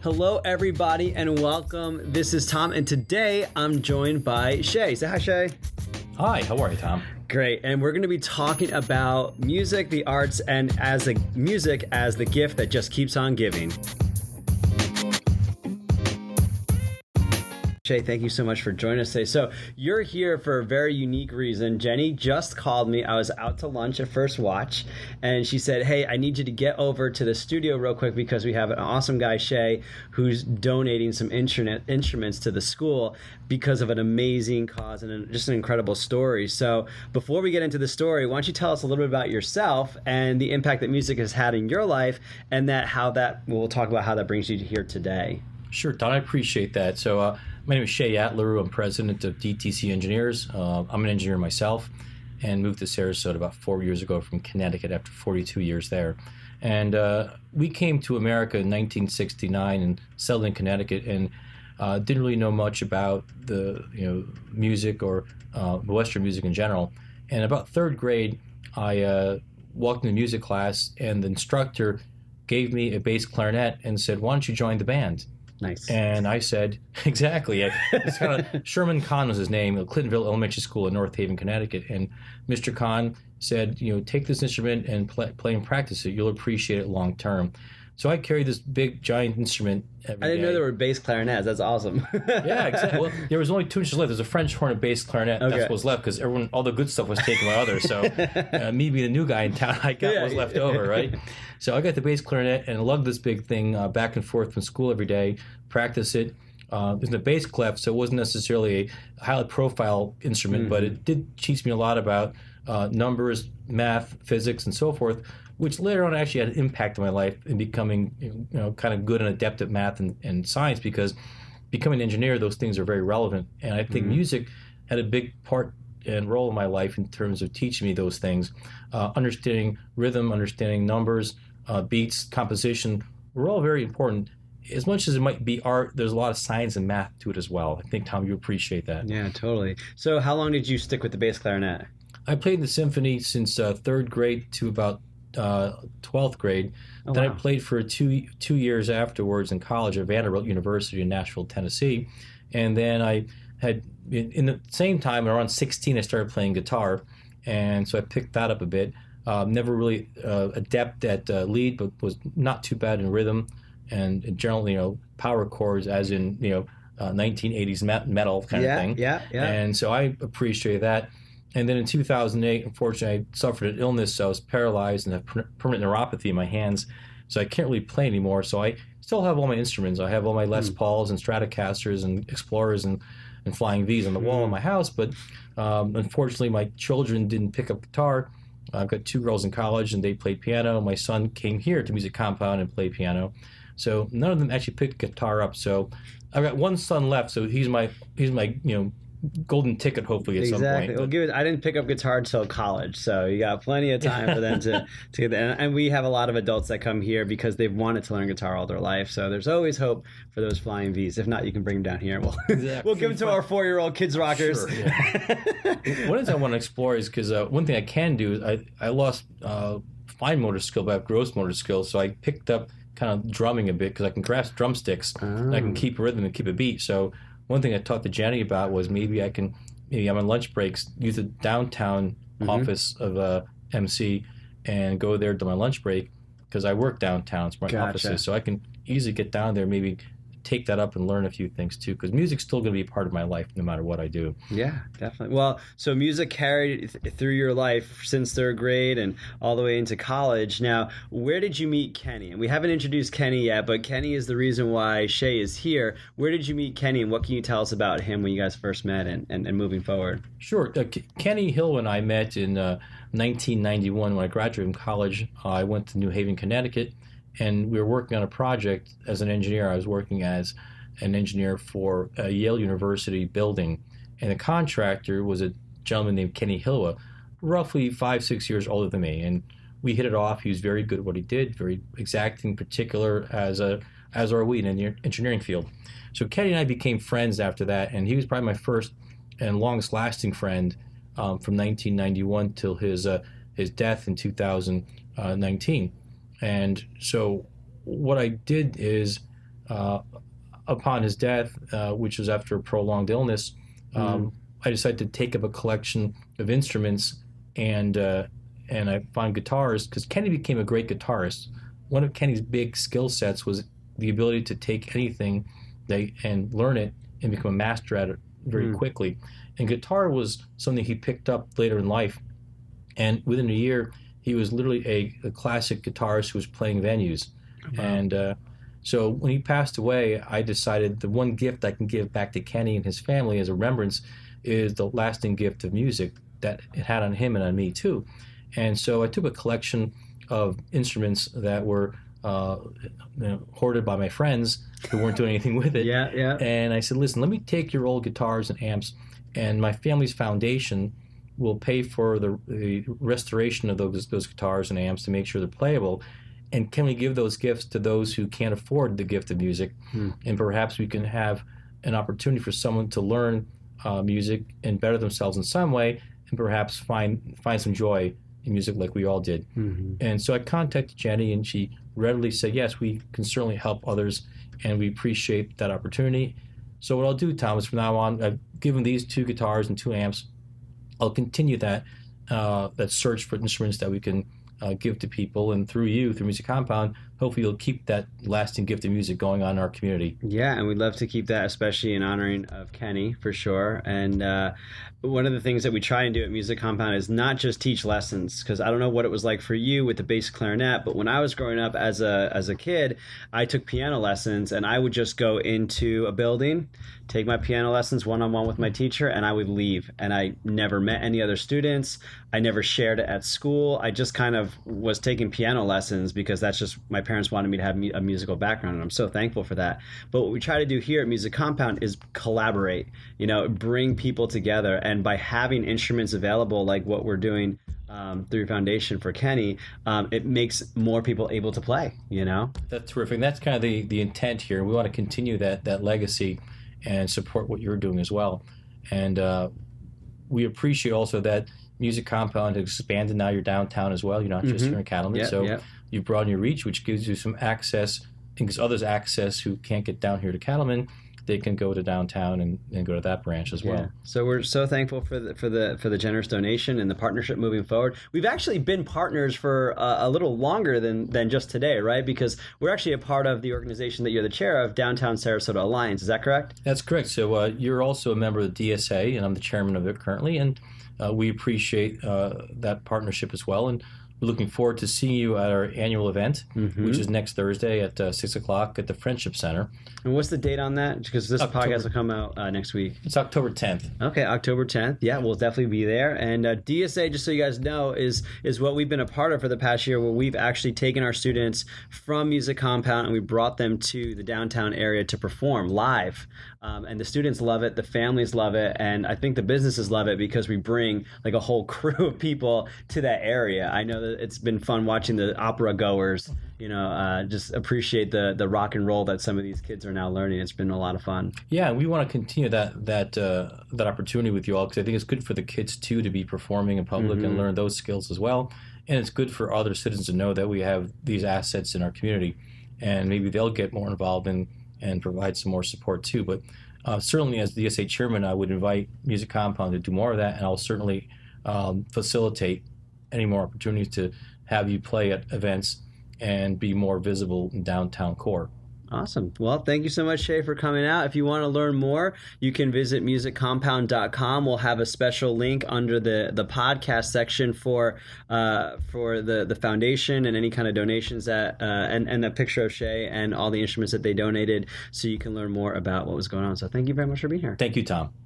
Hello, everybody, and welcome. This is Tom, and today I'm joined by Shay. Say hi, Shay. Hi, how are you, Tom? Great, and we're going to be talking about music, the arts, and music as the gift that just keeps on giving. Shay, thank you so much for joining us today. So you're here for a very unique reason. Jenny just called me. I was out to lunch at First Watch, and she said, hey, I need you to get over to the studio real quick because we have an awesome guy, Shay, who's donating some instruments to the school because of an amazing cause and just an incredible story. So before we get into the story, why don't you tell us a little bit about yourself and the impact that music has had in your life, and we'll talk about how that brings you here today. Sure, Tom, I appreciate that. So my name is Shay Atluru. I'm president of DTC Engineers. I'm an engineer myself and moved to Sarasota about 4 years ago from Connecticut after 42 years there. And we came to America in 1969 and settled in Connecticut and didn't really know much about the music or Western music in general. And about third grade, I walked in the music class and the instructor gave me a bass clarinet and said, why don't you join the band? Nice. And I said, exactly. It's kind of Sherman Kahn was his name, Clintonville Elementary School in North Haven, Connecticut. And Mr. Kahn said, take this instrument and play and practice it. You'll appreciate it long term. So I carried this big, giant instrument every day. I didn't know there were bass clarinets. That's awesome. Yeah, exactly. Well, there was only two instruments left. There's a French horn and bass clarinet. Okay. That's what was left because all the good stuff was taken by others. So me being the new guy in town, I got what was left over, right? So I got the bass clarinet and lugged this big thing back and forth from school every day, practice it. It was a bass clef, so it wasn't necessarily a highly profile instrument, but it did teach me a lot about numbers, math, physics, and so forth, which later on actually had an impact on my life in becoming kind of good and adept at math and science, because becoming an engineer, those things are very relevant. And I think music had a big part and role in my life in terms of teaching me those things. Understanding rhythm, understanding numbers, beats, composition were all very important. As much as it might be art, there's a lot of science and math to it as well. I think, Tom, you appreciate that. Yeah, totally. So how long did you stick with the bass clarinet? I played in the symphony since third grade to about 12th grade. Oh, then wow. I played for two years afterwards in college at Vanderbilt University in Nashville, Tennessee. And then I had, in the same time, around 16, I started playing guitar. And so I picked that up a bit. Never really adept at lead, but was not too bad in rhythm and generally, power chords, as in, 1980s metal kind of thing. Yeah. And so I appreciated that. And then in 2008, unfortunately, I suffered an illness, so I was paralyzed and have permanent neuropathy in my hands, so I can't really play anymore. So I still have all my instruments. I have all my Les Pauls and Stratocasters and Explorers and Flying V's on the wall in my house, but unfortunately, my children didn't pick up guitar. I've got two girls in college, and they played piano. My son came here to Music Compound and played piano. So none of them actually picked guitar up. So I've got one son left, so he's my golden ticket, hopefully, at some point. Well, I didn't pick up guitar until college, so you got plenty of time for them to get that. And we have a lot of adults that come here because they've wanted to learn guitar all their life. So there's always hope for those Flying V's. If not, you can bring them down here. We'll give them to our 4-year-old kids rockers. Sure, yeah. One of the things I want to explore is because one thing I can do is I lost fine motor skill, but I have gross motor skills. So I picked up kind of drumming a bit because I can grasp drumsticks and I can keep a rhythm and keep a beat. So one thing I talked to Jenny about was maybe I'm on lunch breaks, use the downtown office of MC and go there to my lunch break because I work downtown. It's my offices, so I can easily get down there, maybe take that up and learn a few things too, because music's still going to be a part of my life no matter what I do. Yeah, definitely. Well, so music carried through your life since third grade and all the way into college. Now, where did you meet Kenny? And we haven't introduced Kenny yet, but Kenny is the reason why Shay is here. Where did you meet Kenny, and what can you tell us about him when you guys first met and moving forward? Sure. Kenny Hill and I met in 1991 when I graduated from college. I went to New Haven, Connecticut, and we were working on a project as an engineer. I was working as an engineer for a Yale University building, and the contractor was a gentleman named Kenny Hill, roughly 5-6 years older than me. And we hit it off. He was very good at what he did, very exacting, particular, as are we in the engineering field. So Kenny and I became friends after that, and he was probably my first and longest lasting friend from 1991 till his death in 2019. And so what I did is upon his death, which was after a prolonged illness, I decided to take up a collection of instruments, and I found guitars because Kenny became a great guitarist. One of Kenny's big skill sets was the ability to take anything and learn it and become a master at it very quickly. And guitar was something he picked up later in life, and within a year, he was literally a classic guitarist who was playing venues. Wow. And so when he passed away, I decided the one gift I can give back to Kenny and his family as a remembrance is the lasting gift of music that it had on him and on me too. And so I took a collection of instruments that were hoarded by my friends who weren't doing anything with it. Yeah. And I said, listen, let me take your old guitars and amps, and my family's foundation will pay for the restoration of those guitars and amps to make sure they're playable. And can we give those gifts to those who can't afford the gift of music? And perhaps we can have an opportunity for someone to learn music and better themselves in some way, and perhaps find some joy in music like we all did. And so I contacted Jenny, and she readily said, yes, we can certainly help others, and we appreciate that opportunity. So what I'll do, Thomas, from now on, I've given these 2 guitars and 2 amps. I'll continue that search for instruments that we can give to people, and through Music Compound, hopefully you'll keep that lasting gift of music going on in our community. Yeah, and we'd love to keep that, especially in honoring of Kenny, for sure. And one of the things that we try and do at Music Compound is not just teach lessons, because I don't know what it was like for you with the bass clarinet, but when I was growing up as a kid, I took piano lessons, and I would just go into a building, take my piano lessons one-on-one with my teacher, and I would leave. And I never met any other students. I never shared it at school. I just kind of was taking piano lessons because that's just, my parents wanted me to have a musical background, and I'm so thankful for that. But what we try to do here at Music Compound is collaborate, bring people together. And by having instruments available like what we're doing through Foundation for Kenny, it makes more people able to play, That's terrific. And that's kind of the intent here. We want to continue that legacy and support what you're doing as well. And we appreciate also that Music Compound has expanded. Now you're downtown as well. You're not just here in Cattleman. You've broadened your reach, which gives you some access, and gives others access who can't get down here to Cattleman. They can go to downtown and go to that branch as well. So we're so thankful for the generous donation and the partnership moving forward. We've actually been partners for a little longer than just today, right? Because we're actually a part of the organization that you're the chair of, Downtown Sarasota Alliance. Is that correct? That's correct. So you're also a member of the DSA, and I'm the chairman of it currently, and we appreciate that partnership as well. And we're looking forward to seeing you at our annual event, which is next Thursday at 6 o'clock at the Friendship Center. And what's the date on that? Because this podcast will come out next week. It's October 10th. Okay, October 10th. Yeah, we'll definitely be there. And DSA, just so you guys know, is what we've been a part of for the past year, where we've actually taken our students from Music Compound and we brought them to the downtown area to perform live. And the students love it, the families love it, and I think the businesses love it because we bring like a whole crew of people to that area. I know that it's been fun watching the opera goers, just appreciate the rock and roll that some of these kids are now learning. It's been a lot of fun. Yeah, and we want to continue that opportunity with you all, because I think it's good for the kids too to be performing in public and learn those skills as well. And it's good for other citizens to know that we have these assets in our community, and maybe they'll get more involved and provide some more support too. But certainly as the DSA chairman, I would invite Music Compound to do more of that, and I'll certainly facilitate any more opportunities to have you play at events and be more visible in downtown core. Awesome. Well, thank you so much, Shay, for coming out. If you want to learn more, you can visit musiccompound.com. We'll have a special link under the podcast section for the foundation and any kind of donations that and a picture of Shay and all the instruments that they donated, so you can learn more about what was going on. So thank you very much for being here. Thank you, Tom.